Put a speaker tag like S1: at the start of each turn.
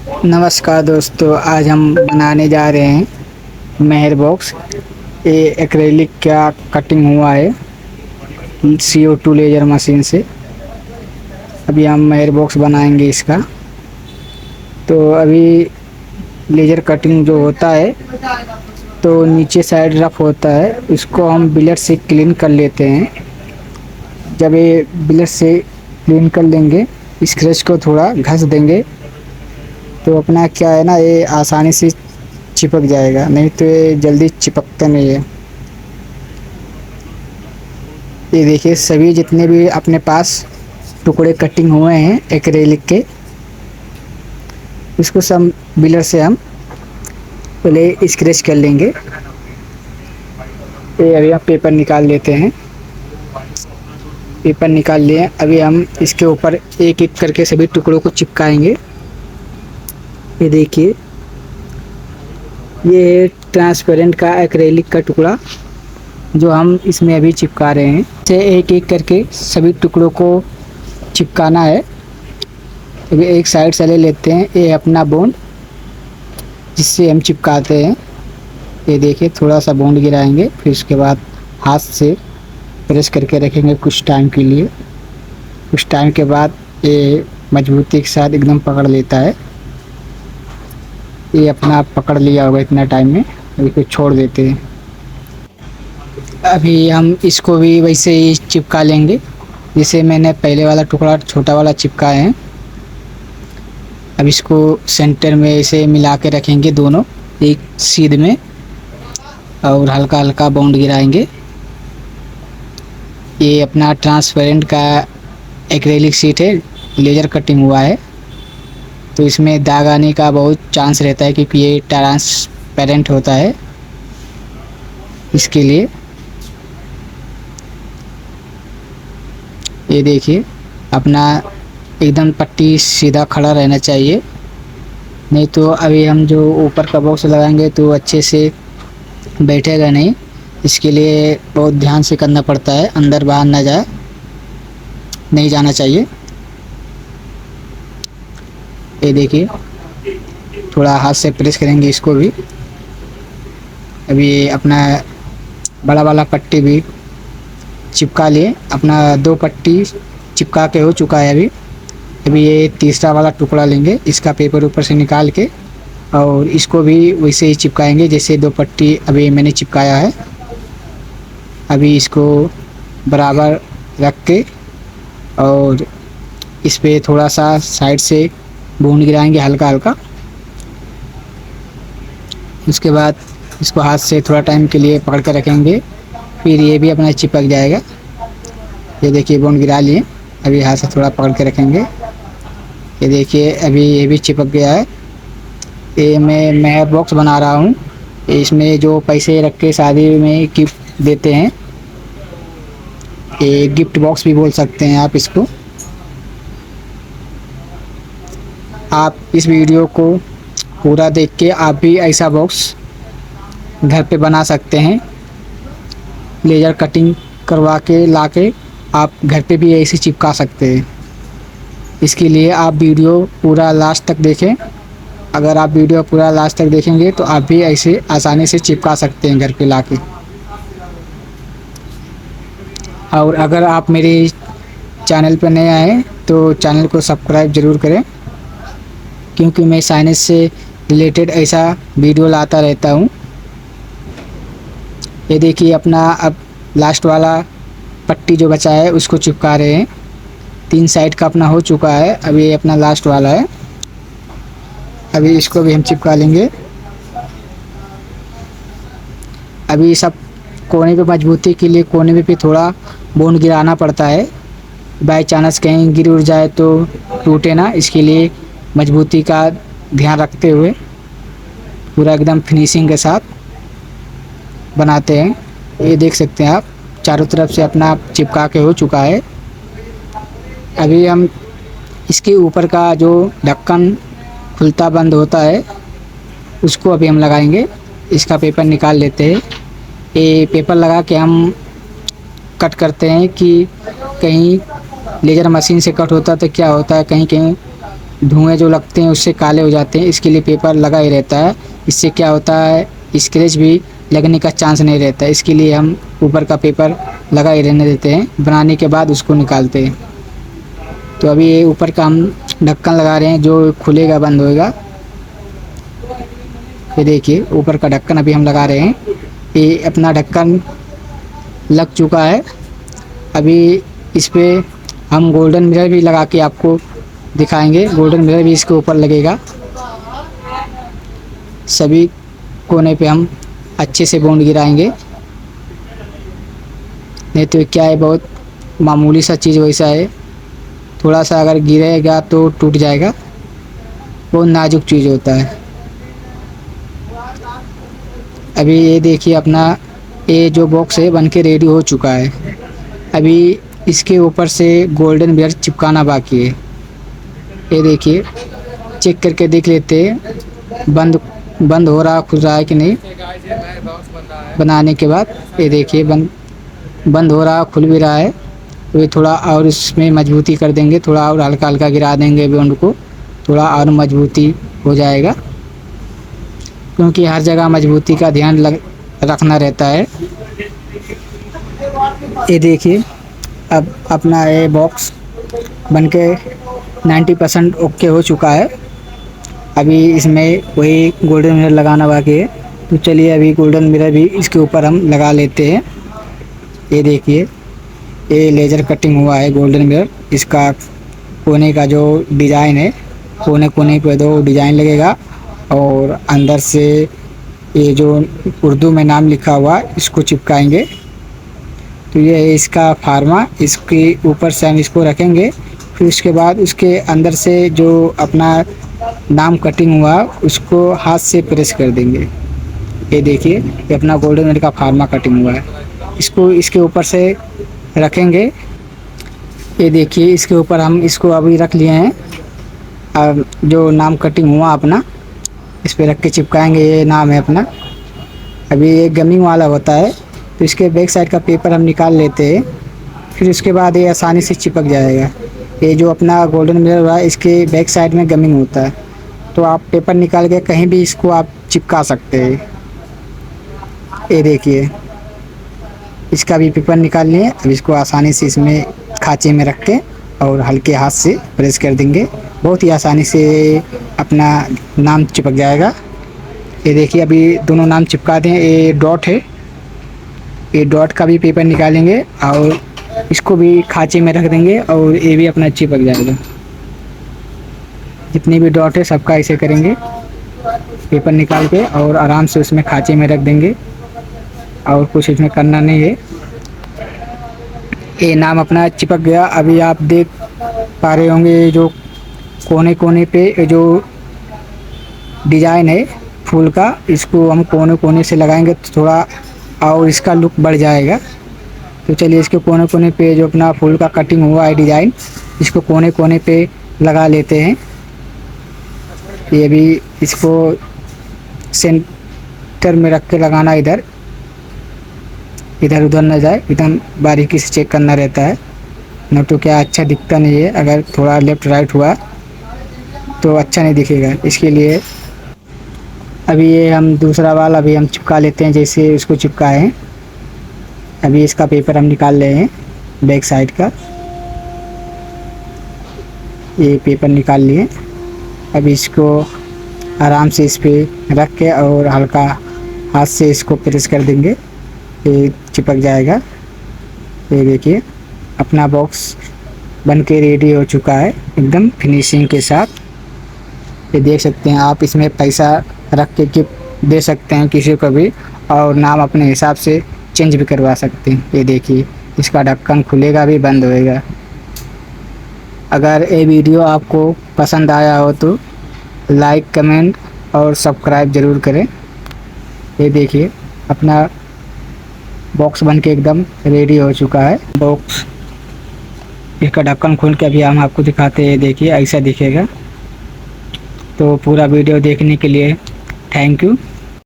S1: नमस्कार दोस्तों, आज हम बनाने जा रहे हैं मेहर बॉक्स। ये एक्रेलिक का कटिंग हुआ है CO2 लेज़र मशीन से। अभी हम मेहर बॉक्स बनाएंगे इसका। तो अभी लेज़र कटिंग जो होता है तो नीचे साइड रफ होता है, इसको हम ब्लेड से क्लीन कर लेते हैं। जब ये ब्लेड से क्लीन कर लेंगे, स्क्रैच को थोड़ा घस देंगे तो अपना क्या है ना, ये आसानी से चिपक जाएगा, नहीं तो ये जल्दी चिपकता नहीं है। ये देखिए, सभी जितने भी अपने पास टुकड़े कटिंग हुए हैं एक्रेलिक के, इसको सब बिलर से हम पहले स्क्रैच कर लेंगे। ये अभी हम पेपर निकाल लेते हैं। पेपर निकाल लिए, अभी हम इसके ऊपर एक एक करके सभी टुकड़ों को चिपकाएंगे। ये देखिए, ये ट्रांसपेरेंट का एक्रेलिक का टुकड़ा जो हम इसमें अभी चिपका रहे हैं। इसे एक एक करके सभी टुकड़ों को चिपकाना है। अभी एक साइड से ले लेते हैं, ये अपना बॉन्ड जिससे हम चिपकाते हैं। ये देखिए, थोड़ा सा बॉन्ड गिराएंगे, फिर उसके बाद हाथ से प्रेस करके रखेंगे कुछ टाइम के लिए। कुछ टाइम के बाद ये मजबूती के साथ एकदम पकड़ लेता है। ये अपना आप पकड़ लिया होगा इतना टाइम में। अभी को छोड़ देते हैं। अभी हम इसको भी वैसे ही चिपका लेंगे जैसे मैंने पहले वाला टुकड़ा छोटा वाला चिपकाए हैं। अब इसको सेंटर में ऐसे मिला के रखेंगे दोनों एक सीध में, और हल्का हल्का बॉन्ड गिराएंगे। ये अपना ट्रांसपेरेंट का एक्रेलिक शीट है, लेज़र कटिंग हुआ है, तो इसमें दाग आने का बहुत चांस रहता है क्योंकि ये ट्रांसपेरेंट होता है। इसके लिए ये देखिए, अपना एकदम पट्टी सीधा खड़ा रहना चाहिए, नहीं तो अभी हम जो ऊपर का बॉक्स लगाएंगे तो अच्छे से बैठेगा नहीं। इसके लिए बहुत ध्यान से करना पड़ता है, अंदर बाहर ना जाए, नहीं जाना चाहिए। ये देखिए, थोड़ा हाथ से प्रेस करेंगे इसको भी। अभी अपना बड़ा वाला पट्टी भी चिपका लिए, अपना 2 पट्टी चिपका के हो चुका है। अभी ये तीसरा वाला टुकड़ा लेंगे, इसका पेपर ऊपर से निकाल के, और इसको भी वैसे ही चिपकाएंगे जैसे 2 पट्टी अभी मैंने चिपकाया है। अभी इसको बराबर रख के और इस पे थोड़ा सा साइड से बूंद गिराएंगे हल्का हल्का। उसके बाद इसको हाथ से थोड़ा टाइम के लिए पकड़ कर रखेंगे, फिर ये भी अपना चिपक जाएगा। ये देखिए, बूंद गिरा लिए, अभी हाथ से थोड़ा पकड़ के रखेंगे। ये देखिए, अभी ये भी चिपक गया है। ये मैं मेहर बॉक्स बना रहा हूँ। इसमें जो पैसे रख के शादी में गिफ्ट देते हैं, ये गिफ्ट बॉक्स भी बोल सकते हैं आप इसको। आप इस वीडियो को पूरा देख के आप भी ऐसा बॉक्स घर पे बना सकते हैं। लेज़र कटिंग करवा के ला के आप घर पे भी ऐसे चिपका सकते हैं। इसके लिए आप वीडियो पूरा लास्ट तक देखें। अगर आप वीडियो पूरा लास्ट तक देखेंगे तो आप भी ऐसे आसानी से चिपका सकते हैं घर पे लाके। और अगर आप मेरे चैनल पर नए आए तो चैनल को सब्सक्राइब ज़रूर करें, क्योंकि मैं साइंस से रिलेटेड ऐसा वीडियो लाता रहता हूँ। ये देखिए, अपना अब लास्ट वाला पट्टी जो बचा है उसको चिपका रहे हैं। 3 साइड का अपना हो चुका है, अभी ये अपना लास्ट वाला है। अभी इसको भी हम चिपका लेंगे। अभी सब कोने पे मजबूती के लिए कोने में भी थोड़ा बूंद गिराना पड़ता है, बाई चांस कहीं गिर उड़ जाए तो टूटे ना। इसके लिए मजबूती का ध्यान रखते हुए पूरा एकदम फिनिशिंग के साथ बनाते हैं। ये देख सकते हैं आप, चारों तरफ से अपना चिपका के हो चुका है। अभी हम इसके ऊपर का जो ढक्कन खुलता बंद होता है उसको अभी हम लगाएंगे। इसका पेपर निकाल लेते हैं। ये पेपर लगा के हम कट करते हैं कि कहीं लेज़र मशीन से कट होता तो क्या होता है, कहीं कहीं धुएँ जो लगते हैं उससे काले हो जाते हैं, इसके लिए पेपर लगा ही रहता है। इससे क्या होता है, स्क्रैच भी लगने का चांस नहीं रहता है, इसके लिए हम ऊपर का पेपर लगा ही रहने देते हैं, बनाने के बाद उसको निकालते हैं। तो अभी ये ऊपर का हम ढक्कन लगा रहे हैं जो खुलेगा बंद होएगा। ये देखिए ऊपर का ढक्कन अभी हम लगा रहे हैं, ये अपना ढक्कन लग चुका है। अभी इस पे हम गोल्डन मिरर भी लगा के आपको दिखाएंगे, गोल्डन मिरर भी इसके ऊपर लगेगा। सभी कोने पे हम अच्छे से बॉन्ड गिराएंगे, नहीं तो क्या है बहुत मामूली सा चीज़ वैसा है, थोड़ा सा अगर गिरेगा तो टूट जाएगा, बहुत नाजुक चीज़ होता है। अभी ये देखिए अपना ये जो बॉक्स है बन के रेडी हो चुका है। अभी इसके ऊपर से गोल्डन मिरर चिपकाना बाकी है। ये देखिए चेक करके देख लेते हैं बंद हो रहा खुल रहा है कि नहीं। बनाने के बाद ये देखिए बंद हो रहा खुल भी रहा है। तो ये थोड़ा और इसमें मजबूती कर देंगे, थोड़ा और हल्का हल्का गिरा देंगे बॉन्ड को, थोड़ा और मजबूती हो जाएगा, क्योंकि हर जगह मजबूती का ध्यान रखना रहता है। ये देखिए अब अपना ये बॉक्स बनके 90% ओके हो चुका है। अभी इसमें वही गोल्डन मिरर लगाना बाकी है, तो चलिए अभी गोल्डन मिरर भी इसके ऊपर हम लगा लेते हैं। ये देखिए ये लेज़र कटिंग हुआ है गोल्डन मिरर, इसका कोने का जो डिज़ाइन है, कोने कोने पे 2 डिज़ाइन लगेगा, और अंदर से ये जो उर्दू में नाम लिखा हुआ इसको चिपकाएंगे। तो ये है इसका फार्मा, इसके ऊपर से हम इसको रखेंगे, फिर उसके बाद उसके अंदर से जो अपना नाम कटिंग हुआ उसको हाथ से प्रेस कर देंगे। ये देखिए ये अपना गोल्डन मिरर का फार्मा कटिंग हुआ है, इसको इसके ऊपर से रखेंगे। ये देखिए इसके ऊपर हम इसको अभी रख लिए हैं। अब जो नाम कटिंग हुआ अपना इस पर रख के चिपकाएंगे, ये नाम है अपना। अभी ये गमिंग वाला होता है, तो इसके बैक साइड का पेपर हम निकाल लेते हैं, फिर उसके बाद ये आसानी से चिपक जाएगा। ये जो अपना गोल्डन मिरर हुआ है इसके बैक साइड में गमिंग होता है, तो आप पेपर निकाल के कहीं भी इसको आप चिपका सकते हैं। ये देखिए इसका भी पेपर निकाल लिए, अब इसको आसानी से इसमें खांचे में रख के और हल्के हाथ से प्रेस कर देंगे, बहुत ही आसानी से अपना नाम चिपक जाएगा। ये देखिए अभी दोनों नाम चिपका दें। ये डॉट है, ये डॉट का भी पेपर निकालेंगे और इसको भी खांचे में रख देंगे और ये भी अपना चिपक जाएगा। जितनी भी डॉट है सबका ऐसे करेंगे, पेपर निकाल के और आराम से उसमें खांचे में रख देंगे, और कुछ इसमें करना नहीं है। ये नाम अपना चिपक गया। अभी आप देख पा रहे होंगे जो कोने कोने पे जो डिज़ाइन है फूल का, इसको हम कोने कोने से लगाएंगे तो थोड़ा और इसका लुक बढ़ जाएगा। तो चलिए इसके कोने कोने पे जो अपना फूल का कटिंग हुआ है डिज़ाइन, इसको कोने कोने पे लगा लेते हैं। ये भी इसको सेंटर में रख के लगाना, इधर उधर न जाए, एकदम बारीकी से चेक करना रहता है, न तो क्या अच्छा दिखता नहीं है। अगर थोड़ा लेफ़्ट राइट हुआ तो अच्छा नहीं दिखेगा। इसके लिए अभी ये हम दूसरा वाला भी हम चिपका लेते हैं, जैसे इसको चिपकाए हैं। अभी इसका पेपर हम निकाल रहे हैं बैक साइड का, ये पेपर निकाल लिए। अभी इसको आराम से इस पे रख के और हल्का हाथ से इसको प्रेस कर देंगे, ये चिपक जाएगा। ये देखिए अपना बॉक्स बन के रेडी हो चुका है एकदम फिनिशिंग के साथ। ये देख सकते हैं आप, इसमें पैसा रख के गिफ्ट दे सकते हैं किसी को भी, और नाम अपने हिसाब से चेंज भी करवा सकते हैं। ये देखिए इसका ढक्कन खुलेगा भी बंद होएगा। अगर ये वीडियो आपको पसंद आया हो तो लाइक कमेंट और सब्सक्राइब ज़रूर करें। ये देखिए अपना बॉक्स बन के एकदम रेडी हो चुका है। बॉक्स इसका ढक्कन खोल के अभी हम आपको दिखाते हैं, देखिए ऐसा दिखेगा। तो पूरा वीडियो देखने के लिए थैंक यू।